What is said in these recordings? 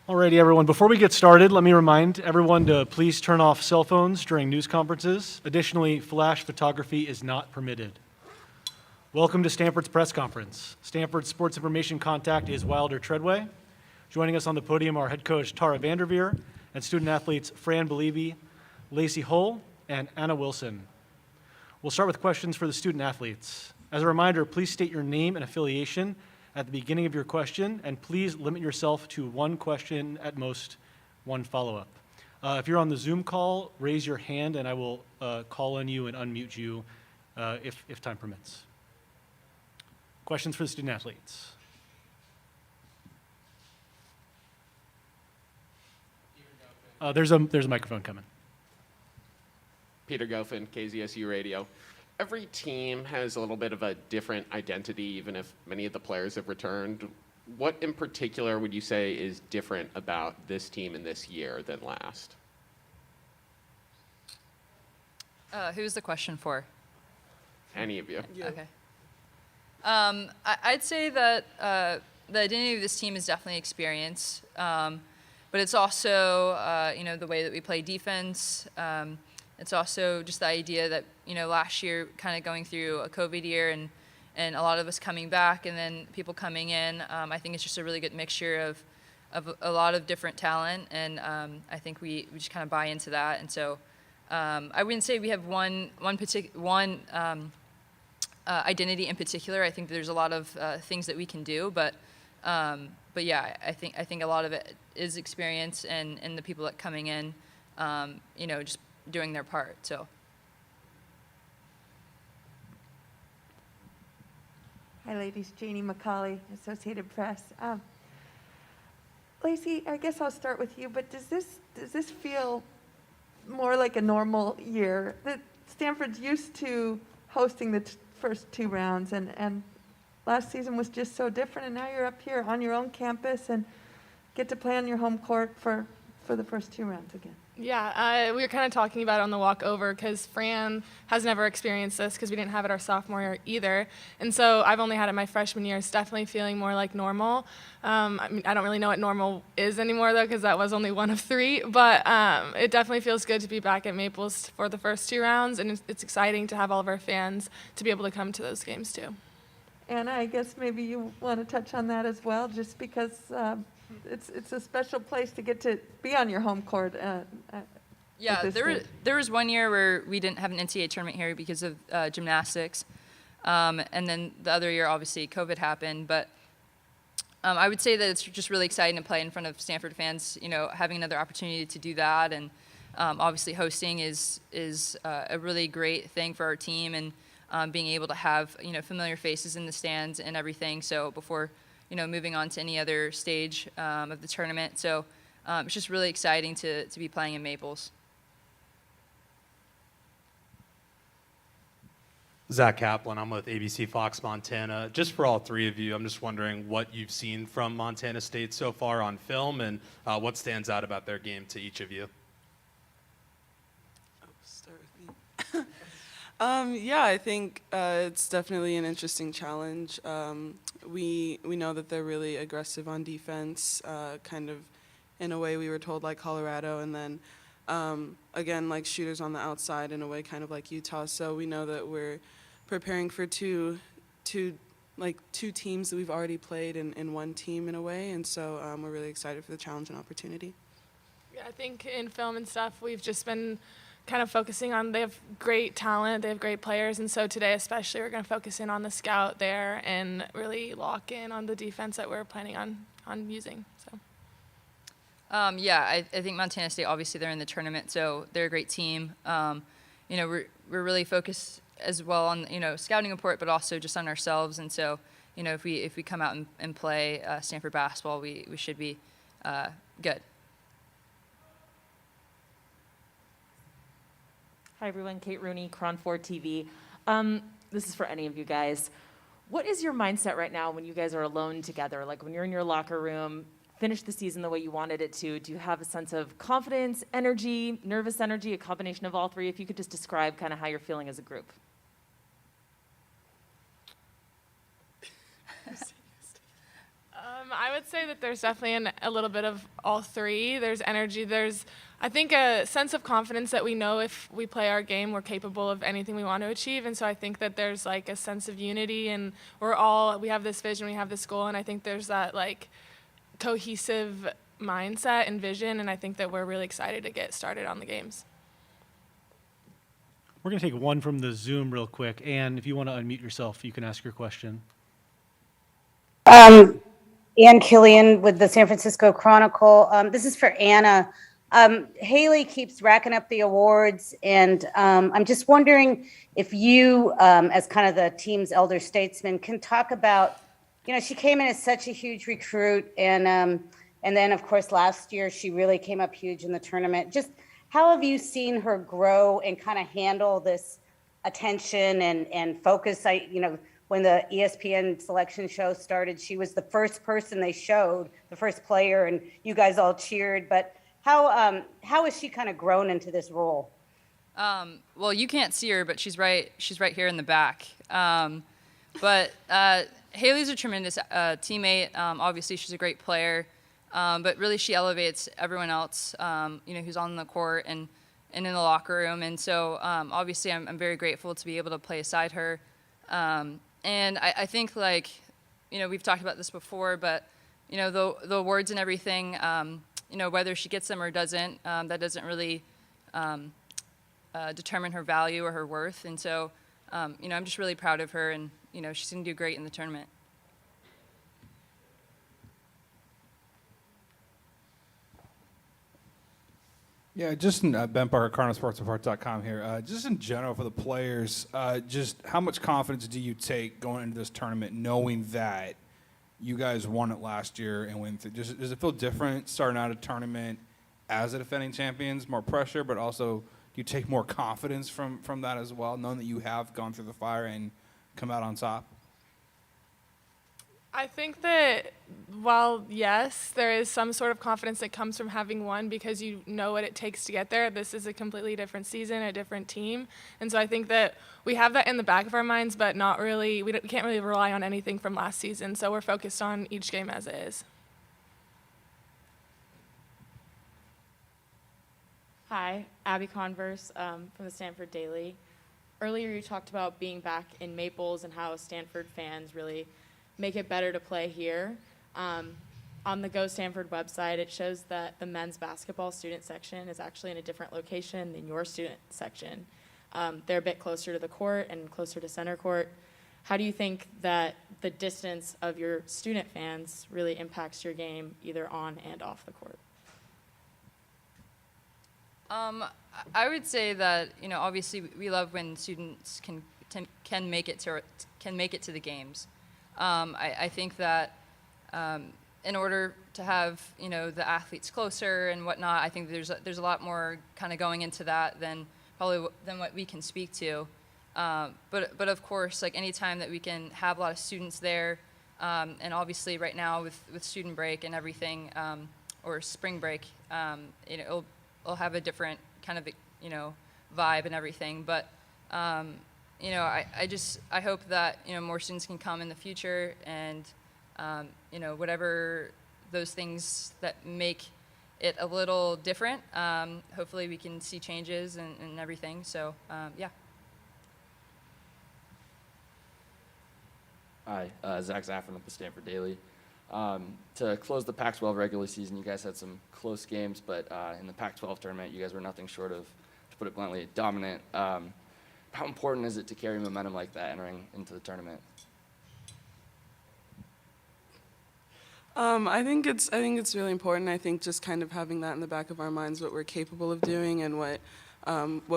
Alrighty, everyone. Before we get started, let me remind everyone to please turn off cell phones during news conferences. Additionally, flash photography is not permitted. Welcome to Stanford's press conference. Stanford's sports information contact is Wilder Treadway. Joining us on the podium are head coach Tara Vanderveer and student athletes Fran Beliebe, Lacey Hull, and Anna Wilson. We'll start with questions for the student athletes. As a reminder, please state your name and affiliation at the beginning of your question, and please limit yourself to one question, at most one follow-up. If you're on the Zoom call, raise your hand and I will call on you and unmute you if time permits. Questions for the student athletes? There's a microphone coming. Peter Goffin, KZSU Radio. Every team has a little bit of a different identity, even if many of the players have returned. What in particular would you say is different about this team in this year than last? Who's the question for? Any of you? Okay. I'd say that the identity of this team is definitely experience, but it's also the way that we play defense. It's also just the idea that, last year kind of going through a COVID year and a lot of us coming back and then people coming in, I think it's just a really good mixture of a lot of different talent, and I think we just kind of buy into that. And so I wouldn't say we have one identity in particular. I think there's a lot of things that we can do, but yeah, I think a lot of it is experience and the people that coming in, just doing their part. So. Hi, ladies. Janie McCauley, Associated Press. Lacey, I guess I'll start with you. But does this feel more like a normal year? That Stanford's used to hosting the first two rounds, and last season was just so different. And now you're up here on your own campus and get to play on your home court for the first two rounds again. Yeah, we were kind of talking about it on the walk over because Fran has never experienced this because we didn't have it our sophomore year either. And so I've only had it my freshman year. It's definitely feeling more like normal. I don't really know what normal is anymore, though, because that was only one of three. But it definitely feels good to be back at Maples for the first two rounds, and it's exciting to have all of our fans to be able to come to those games, too. Anna, I guess maybe you want to touch on that as well, just because it's a special place to get to be on your home court. Yeah, there was one year where we didn't have an NCAA tournament here because of gymnastics, and then the other year, obviously, COVID happened. But I would say that it's just really exciting to play in front of Stanford fans. Having another opportunity to do that, and obviously hosting is a really great thing for our team, and being able to have familiar faces in the stands and everything. So before moving on to any other stage of the tournament. So it's just really exciting to be playing in Maples. Zach Kaplan, I'm with ABC Fox Montana. Just for all three of you, I'm just wondering what you've seen from Montana State so far on film and what stands out about their game to each of you. Start with me. Yeah, I think it's definitely an interesting challenge. We know that they're really aggressive on defense, kind of in a way we were told like Colorado, and then again like shooters on the outside in a way kind of like Utah. So we know that we're preparing for two teams that we've already played in one team in a way, and so we're really excited for the challenge and opportunity. Yeah, I think in film and stuff we've just been kind of focusing on, they have great talent, they have great players, and so today especially we're going to focus in on the scout there and really lock in on the defense that we're planning on using. So. Yeah, I think Montana State, obviously they're in the tournament, so they're a great team. We're really focused as well on scouting report, but also just on ourselves. And so if we come out and play Stanford basketball, we should be good. Hi everyone, Kate Rooney, Cron 4 TV. This is for any of you guys. What is your mindset right now when you guys are alone together? Like when you're in your locker room, finish the season the way you wanted it to? Do you have a sense of confidence, energy, nervous energy, a combination of all three? If you could just describe kind of how you're feeling as a group. I would say that there's definitely a little bit of all three. There's energy. There's, I think, a sense of confidence that we know if we play our game, we're capable of anything we want to achieve. And so I think that there's like a sense of unity, and we have this vision, we have this goal, and I think there's that like cohesive mindset and vision, and I think that we're really excited to get started on the games. We're going to take one from the Zoom real quick. Anne, if you want to unmute yourself, you can ask your question. Ann Killian with the San Francisco Chronicle. This is for Anna. Haley keeps racking up the awards, and I'm just wondering if you, as kind of the team's elder statesman, can talk about, she came in as such a huge recruit, and then, of course, last year she really came up huge in the tournament. Just how have you seen her grow and kind of handle this attention and focus? When the ESPN selection show started, she was the first person they showed, the first player, and you guys all cheered. But how has she kind of grown into this role? Well, you can't see her, but she's right here in the back. But Haley's a tremendous teammate. Obviously, she's a great player. But really, she elevates everyone else, who's on the court and in the locker room. And so, obviously, I'm very grateful to be able to play beside her. And I think, we've talked about this before, but, the awards and everything, whether she gets them or doesn't, that doesn't really determine her value or her worth. And so, I'm just really proud of her, and, she's going to do great in the tournament. Yeah, just in Ben Parker, CardinalSportsReport.com here. Just in general for the players, just how much confidence do you take going into this tournament, knowing that you guys won it last year and went through? Does it feel different starting out a tournament as a defending champions? More pressure, but also do you take more confidence from that as well, knowing that you have gone through the fire and come out on top? I think that while, yes, there is some sort of confidence that comes from having won because you know what it takes to get there, this is a completely different season, a different team. And so I think that we have that in the back of our minds, but not really, we can't really rely on anything from last season. So we're focused on each game as it is. Hi, Abby Converse from the Stanford Daily. Earlier you talked about being back in Maples and how Stanford fans really make it better to play here. On the Go Stanford website, it shows that the men's basketball student section is actually in a different location than your student section. They're a bit closer to the court and closer to center court. How do you think that the distance of your student fans really impacts your game either on and off the court? I would say that, obviously we love when students can make it to the games. I think that in order to have the athletes closer and whatnot, I think there's a lot more kind of going into that than what we can speak to. But of course, like any time that we can have a lot of students there, and obviously right now with student break and everything, or spring break, it'll have a different kind of vibe and everything. But I hope that more students can come in the future, and whatever those things that make it a little different, hopefully we can see changes and everything. So yeah. Hi, Zach Zaffron with the Stanford Daily. To close the Pac-12 regular season, you guys had some close games, but in the Pac-12 tournament, you guys were nothing short of, to put it bluntly, dominant. How important is it to carry momentum like that entering into the tournament? I think it's really important. I think just kind of having that in the back of our minds, what we're capable of doing and what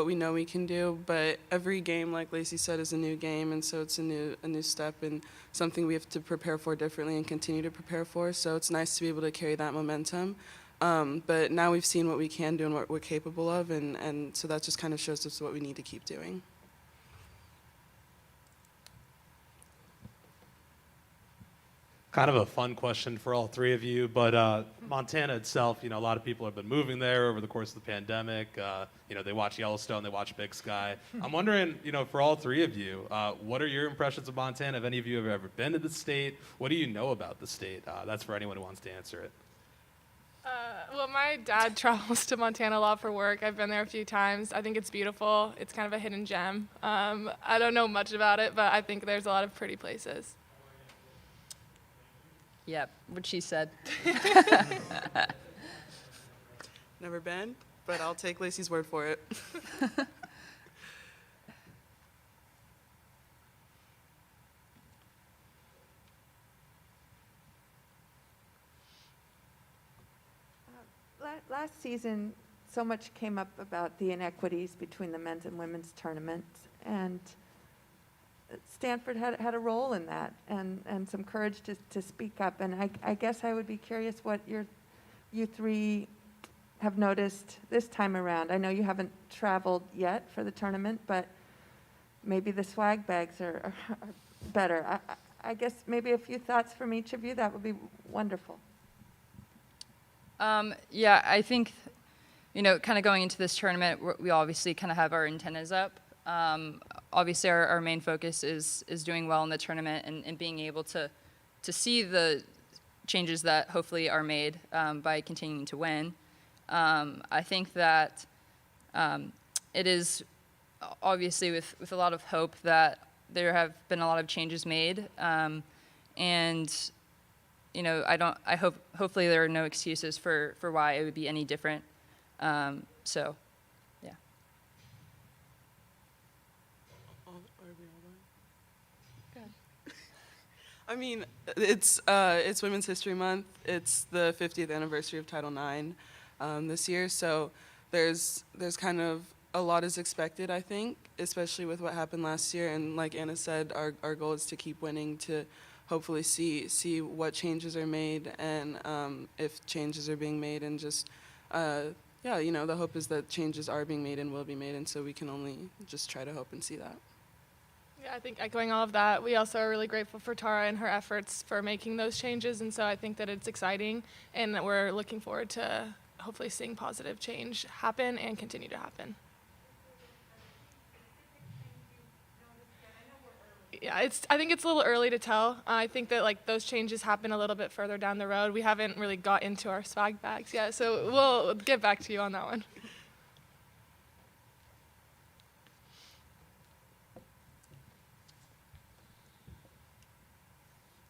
we know we can do. But every game, like Lacey said, is a new game, and so it's a new step and something we have to prepare for differently and continue to prepare for. So it's nice to be able to carry that momentum. But now we've seen what we can do and what we're capable of, and so that just kind of shows us what we need to keep doing. Kind of a fun question for all three of you, but Montana itself, a lot of people have been moving there over the course of the pandemic. They watch Yellowstone, they watch Big Sky. I'm wondering, for all three of you, what are your impressions of Montana? Have any of you have ever been to the state? What do you know about the state? That's for anyone who wants to answer it. Well, my dad travels to Montana a lot for work. I've been there a few times. I think it's beautiful. It's kind of a hidden gem. I don't know much about it, but I think there's a lot of pretty places. Yep, what she said. Never been, but I'll take Lacey's word for it. Last season, so much came up about the inequities between the men's and women's tournaments, and Stanford had a role in that, and some courage to speak up. And I guess I would be curious what you three have noticed this time around. I know you haven't traveled yet for the tournament, but maybe the swag bags are better. I guess maybe a few thoughts from each of you, that would be wonderful. Yeah, I think, kind of going into this tournament, we obviously kind of have our antennas up. Obviously, our main focus is doing well in the tournament and being able to see the changes that hopefully are made by continuing to win. I think that it is obviously with a lot of hope that there have been a lot of changes made, and hopefully there are no excuses for why it would be any different. So, yeah. I mean, it's Women's History Month. It's the 50th anniversary of Title IX this year, so there's kind of a lot is expected, I think, especially with what happened last year. And like Anna said, our goal is to keep winning, to hopefully see what changes are made, and if changes are being made, and just the hope is that changes are being made and will be made, and so we can only just try to hope and see that. Yeah, I think echoing all of that, we also are really grateful for Tara and her efforts for making those changes, and so I think that it's exciting, and that we're looking forward to hopefully seeing positive change happen and continue to happen. Yeah, I think it's a little early to tell. I think that those changes happen a little bit further down the road. We haven't really got into our swag bags yet, so we'll get back to you on that one.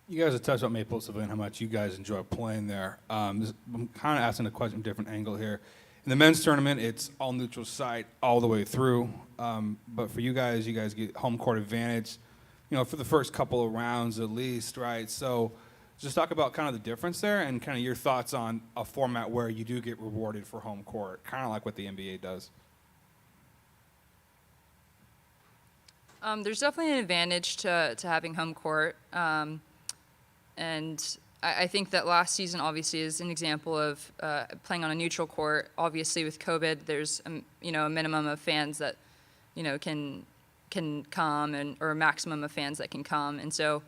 You guys have touched on Maple Sylvan, how much you guys enjoy playing there. I'm kind of asking a question from a different angle here. In the men's tournament, it's all neutral site all the way through. But for you guys get home court advantage, for the first couple of rounds at least, right? So just talk about kind of the difference there and kind of your thoughts on a format where you do get rewarded for home court, kind of like what the NBA does. There's definitely an advantage to having home court. And I think that last season obviously is an example of playing on a neutral court. Obviously with COVID, there's a minimum of fans that can come, or a maximum of fans that can come. And so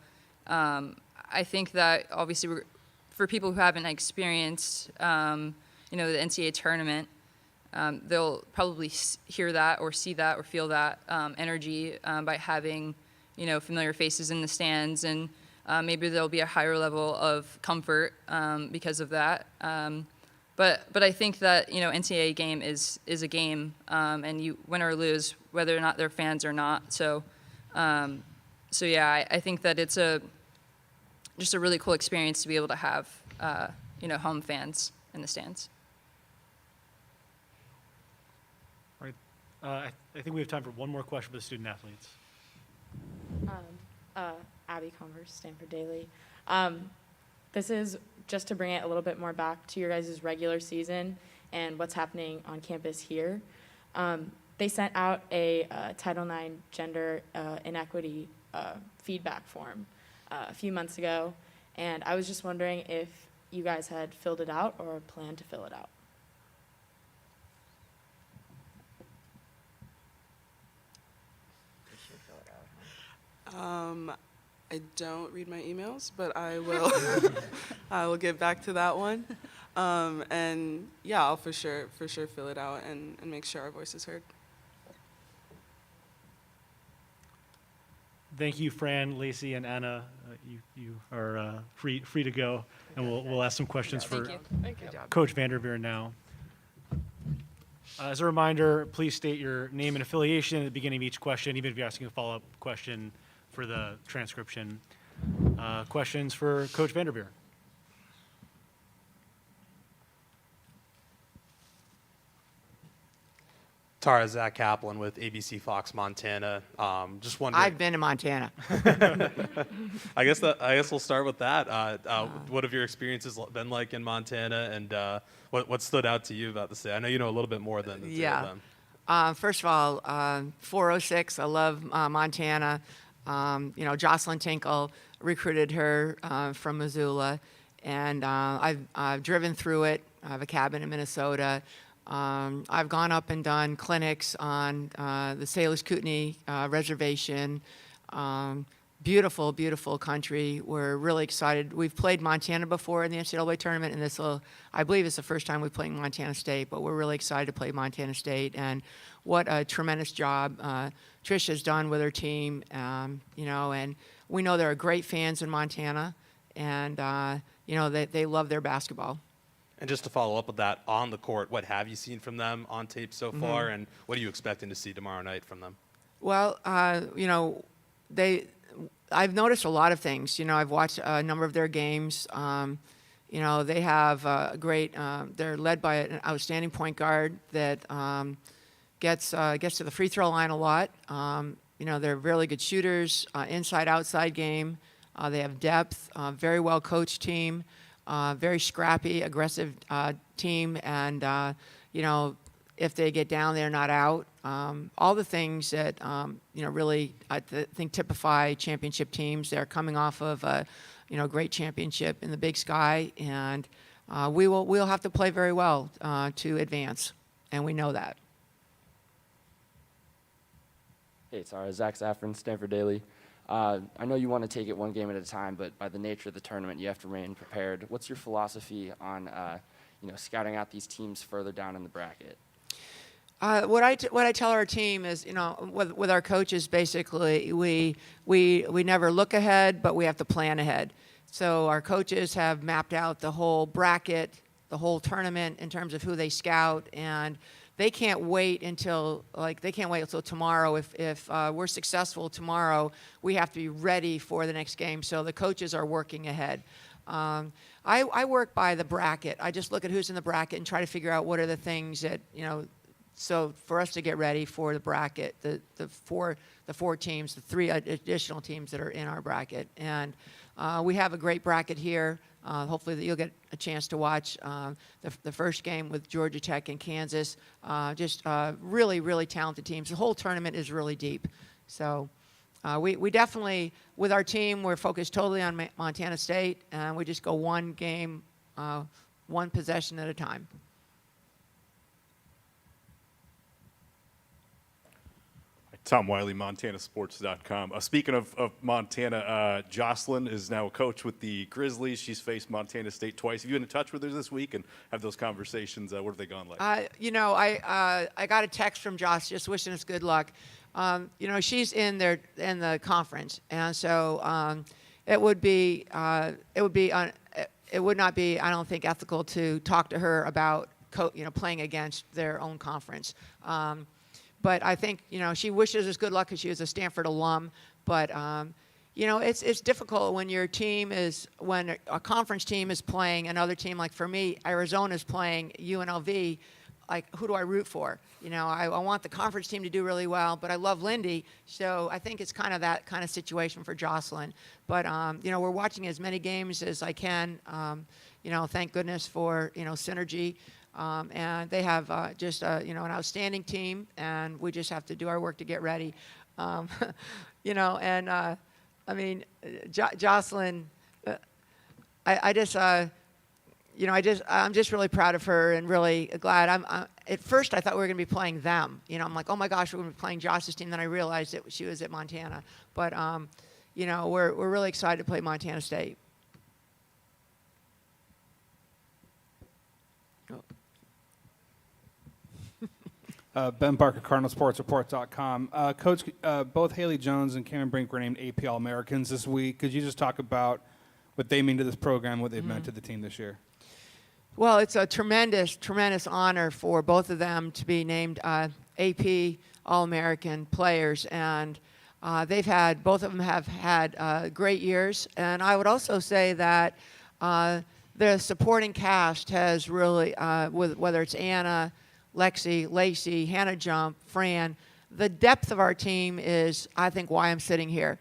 I think that obviously for people who haven't experienced the NCAA tournament, they'll probably hear that or see that or feel that energy by having familiar faces in the stands, and maybe there'll be a higher level of comfort because of that. But I think that NCAA game is a game, and you win or lose whether or not they're fans or not. So yeah, I think that it's just a really cool experience to be able to have home fans in the stands. All right. I think we have time for one more question for the student athletes. Abby Converse, Stanford Daily. This is just to bring it a little bit more back to your guys' regular season and what's happening on campus here. They sent out a Title IX gender inequity feedback form a few months ago, and I was just wondering if you guys had filled it out or planned to fill it out. I don't read my emails, but I will. I will get back to that one. And yeah, I'll for sure fill it out and make sure our voice is heard. Thank you, Fran, Lacey, and Anna. You are free to go, and we'll ask some questions for Thank you. Coach Vanderveer now. As a reminder, please state your name and affiliation at the beginning of each question, even if you're asking a follow-up question for the transcription. Questions for Coach Vanderveer? Tara, Zach Kaplan with ABC Fox Montana. Just wondering. I've been to Montana. I guess we'll start with that. What have your experiences been like in Montana, and what stood out to you about the state? I know you know a little bit more than the two of them. First of all, 406. I love Montana. Jocelyn Tinkle recruited her from Missoula, and I've driven through it. I have a cabin in Minnesota. I've gone up and done clinics on the Salish Kootenai reservation. Beautiful, beautiful country. We're really excited. We've played Montana before in the NCAA tournament, and I believe it's the first time we've played Montana State, but we're really excited to play Montana State. And what a tremendous job Trish has done with her team, and we know there are great fans in Montana, and they love their basketball. And just to follow up with that, on the court, what have you seen from them on tape so far, and what are you expecting to see tomorrow night from them? Well, I've noticed a lot of things. I've watched a number of their games. They have a great. They're led by an outstanding point guard that gets to the free throw line a lot. They're really good shooters, inside outside game. They have depth, very well coached team. Very scrappy, aggressive team, and if they get down, they're not out. All the things that really I think typify championship teams. They're coming off of a great championship in the Big Sky, and we'll have to play very well to advance, and we know that. Hey, it's Zach Saffron, Stanford Daily. I know you want to take it one game at a time, but by the nature of the tournament, you have to remain prepared. What's your philosophy on, scouting out these teams further down in the bracket? What I tell our team is, with our coaches, basically, we never look ahead, but we have to plan ahead. So our coaches have mapped out the whole bracket, the whole tournament in terms of who they scout, and they can't wait until tomorrow. If we're successful tomorrow, we have to be ready for the next game. So the coaches are working ahead. I work by the bracket. I just look at who's in the bracket and try to figure out what are the things that So for us to get ready for the bracket, the four teams, the three additional teams that are in our bracket, and we have a great bracket here. Hopefully that you'll get a chance to watch the first game with Georgia Tech and Kansas. Just really, really talented teams. The whole tournament is really deep. So we definitely, with our team, we're focused totally on Montana State, and we just go one game, one possession at a time. Tom Wiley, MontanaSports.com. Speaking of Montana, Jocelyn is now a coach with the Grizzlies. She's faced Montana State twice. Have you been in touch with her this week and have those conversations? What have they gone like? I got a text from Josh just wishing us good luck. She's in the conference, and so it would not be, I don't think, ethical to talk to her about playing against their own conference. But I think, she wishes us good luck because she was a Stanford alum. But, it's difficult when when a conference team is playing another team. Like for me, Arizona's playing UNLV. Like, who do I root for? I want the conference team to do really well, but I love Lindy. So I think it's kind of that kind of situation for Jocelyn. But, we're watching as many games as I can. Thank goodness for, synergy. And they have an outstanding team, and we just have to do our work to get ready. Jocelyn, I'm just really proud of her and really glad. At first I thought we were going to be playing them. I'm like, oh my gosh, we're going to be playing Josh's team. Then I realized that she was at Montana. But we're really excited to play Montana State. Ben Parker, CardinalSportsReport.com. Coach, both Haley Jones and Cameron Brink were named AP All-Americans this week. Could you just talk about what they mean to this program, what they've meant to the team this year? Well, it's a tremendous, tremendous honor for both of them to be named AP All-American players, and both of them have had great years. And I would also say that the supporting cast has really, whether it's Anna, Lexi, Lacey, Hannah Jump, Fran, the depth of our team is, I think, why I'm sitting here.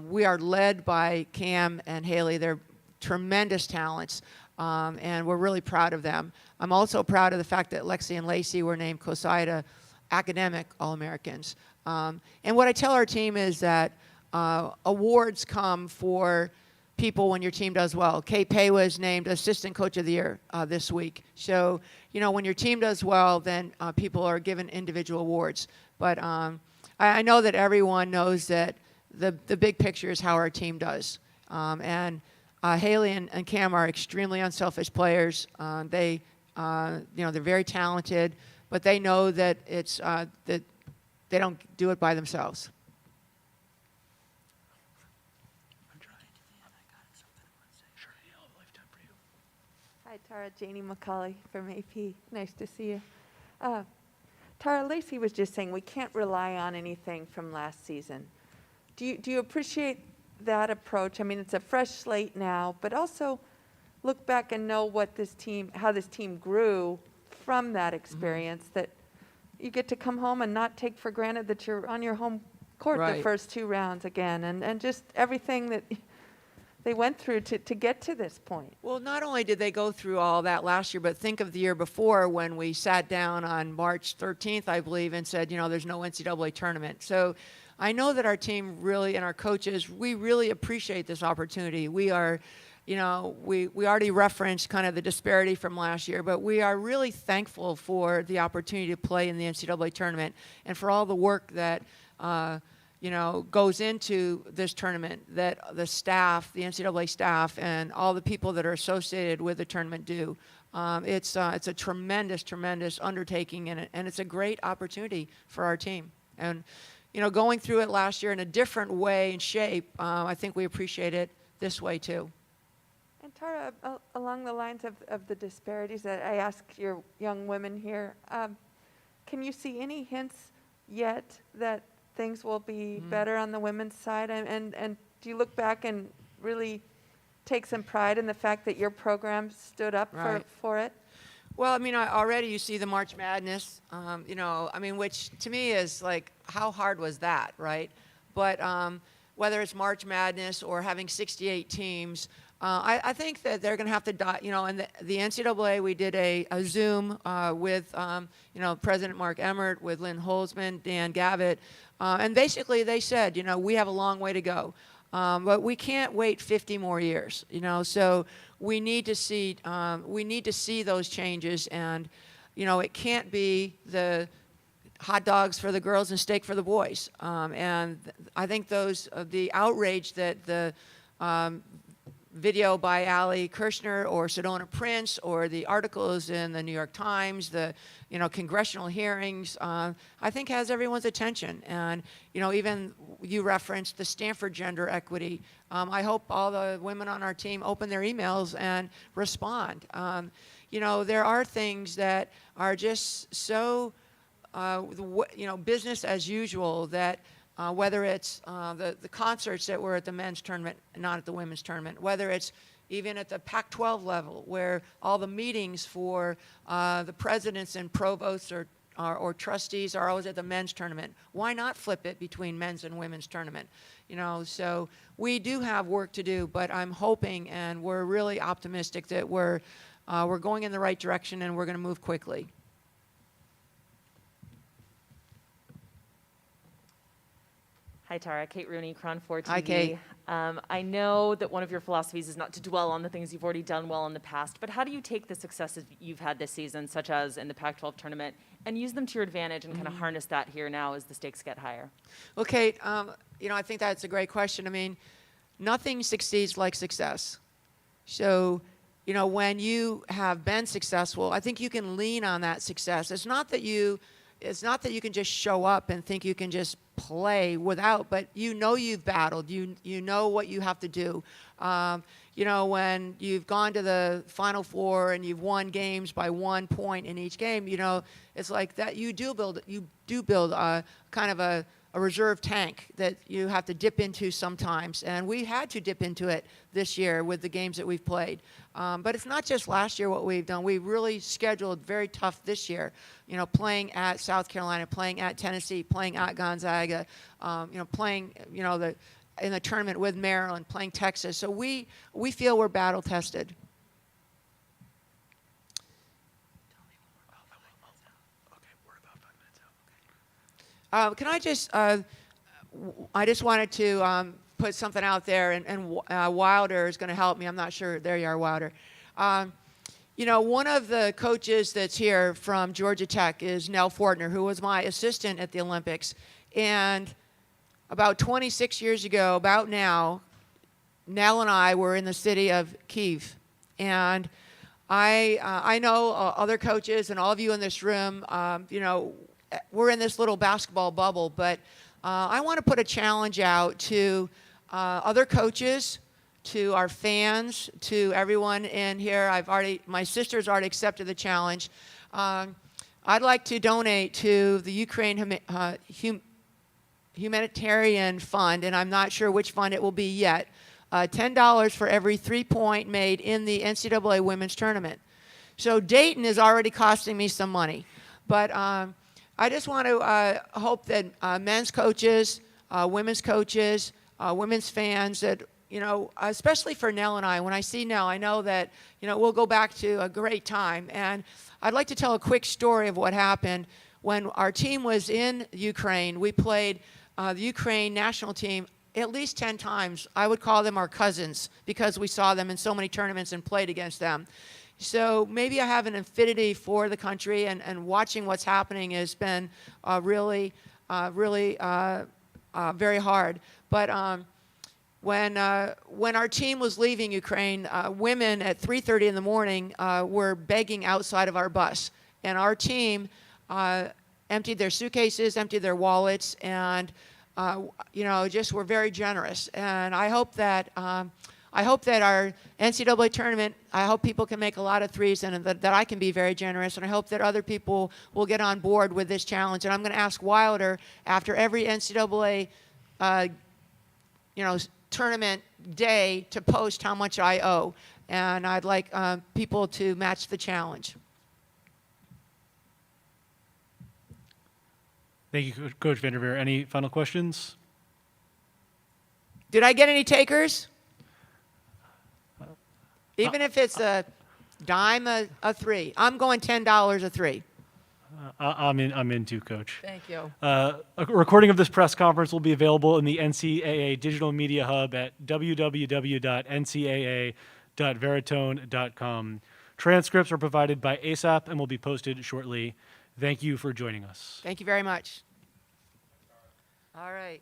We are led by Cam and Haley. They're tremendous talents, and we're really proud of them. I'm also proud of the fact that Lexi and Lacey were named COSIDA Academic All-Americans. And what I tell our team is that awards come for people when your team does well. Kate Pay was named Assistant Coach of the Year this week. So, when your team does well, then people are given individual awards. But I know that everyone knows that the big picture is how our team does. And Haley and Cam are extremely unselfish players. They're very talented, but they know that it's that they don't do it by themselves. Hi, Tara. Janie McCauley from AP. Nice to see you. Tara, Lacey was just saying we can't rely on anything from last season. Do you appreciate that approach? I mean, it's a fresh slate now, but also look back and know how this team grew from that experience, that you get to come home and not take for granted that you're on your home court the first 2 rounds again, and just everything that they went through to get to this point. Well, not only did they go through all that last year, but think of the year before when we sat down on March 13th, I believe, and said, there's no NCAA tournament. So I know that our team really, and our coaches, we really appreciate this opportunity. We are, we already referenced kind of the disparity from last year, but we are really thankful for the opportunity to play in the NCAA tournament and for all the work that goes into this tournament, that the staff, the NCAA staff, and all the people that are associated with the tournament do. It's a tremendous, tremendous undertaking, and it's a great opportunity for our team. And, going through it last year in a different way and shape, I think we appreciate it this way too. And Tara, along the lines of the disparities that I asked your young women here, can you see any hints yet that things will be better on the women's side? And do you look back and really take some pride in the fact that your program stood up for it? Well, already you see the March Madness, which to me is like, how hard was that, right? But whether it's March Madness or having 68 teams, I think that they're going to have to, and the NCAA, we did a Zoom with, President Mark Emmert, with Lynn Holzman, Dan Gavitt, and basically they said, we have a long way to go, but we can't wait 50 more years, so we need to see those changes, and, it can't be the hot dogs for the girls and steak for the boys, and I think the outrage that the video by Ali Kirshner or Sedona Prince or the articles in the New York Times, the congressional hearings, I think has everyone's attention. And even you referenced the Stanford gender equity. I hope all the women on our team open their emails and respond. There are things that are just so business as usual that whether it's the concerts that were at the men's tournament, not at the women's tournament, whether it's even at the Pac-12 level, where all the meetings for the presidents and provosts or trustees are always at the men's tournament. Why not flip it between men's and women's tournament? So we do have work to do, but I'm hoping, and we're really optimistic that we're going in the right direction and we're going to move quickly. Hi, Tara. Kate Rooney, Cron 4 TV. Hi, Kate. I know that one of your philosophies is not to dwell on the things you've already done well in the past, but how do you take the successes you've had this season, such as in the Pac-12 tournament, and use them to your advantage and kind of harness that here now as the stakes get higher? Well, Kate, I think that's a great question. I mean, nothing succeeds like success. So, when you have been successful, I think you can lean on that success. It's not that you can just show up and think you can just play without, but you've battled, you know what you have to do. When you've gone to the Final Four and you've won games by 1 point in each game, it's like that you do build a kind of a reserve tank that you have to dip into sometimes. And we had to dip into it this year with the games that we've played. But it's not just last year what we've done. We really scheduled very tough this year, playing at South Carolina, playing at Tennessee, playing at Gonzaga, playing, in the tournament with Maryland, playing Texas. So we feel we're battle tested. Can I just, I just wanted to put something out there, and Wilder is going to help me. I'm not sure. There you are, Wilder. One of the coaches that's here from Georgia Tech is Nell Fortner, who was my assistant at the Olympics. And about 26 years ago, about now, Nell and I were in the city of Kyiv. And I know other coaches and all of you in this room, we're in this little basketball bubble, but I want to put a challenge out to other coaches, to our fans, to everyone in here. My sister's already accepted the challenge. I'd like to donate to the Ukraine Humanitarian Fund, and I'm not sure which fund it will be yet, $10 for every 3-point made in the NCAA women's tournament. So Dayton is already costing me some money, but I just want to hope that men's coaches, women's coaches, women's fans, that, especially for Nell and I, when I see Nell, I know that, we'll go back to a great time. And I'd like to tell a quick story of what happened when our team was in Ukraine. We played the Ukraine national team at least 10 times. I would call them our cousins because we saw them in so many tournaments and played against them. So maybe I have an affinity for the country, and watching what's happening has been really very hard. But when our team was leaving Ukraine, women at 3:30 in the morning were begging outside of our bus. And our team emptied their suitcases, emptied their wallets, and just were very generous. And I hope that our NCAA tournament, I hope people can make a lot of threes, and that I can be very generous. And I hope that other people will get on board with this challenge. And I'm going to ask Wilder after every NCAA, tournament day to post how much I owe. And I'd like people to match the challenge. Thank you, Coach Vanderveer. Any final questions? Did I get any takers? Even if it's a dime a three. I'm going $10 a three. I'm in too, Coach. Thank you. A recording of this press conference will be available in the NCAA Digital Media Hub at www.ncaa.veritone.com. Transcripts are provided by ASAP and will be posted shortly. Thank you for joining us. Thank you very much. All right.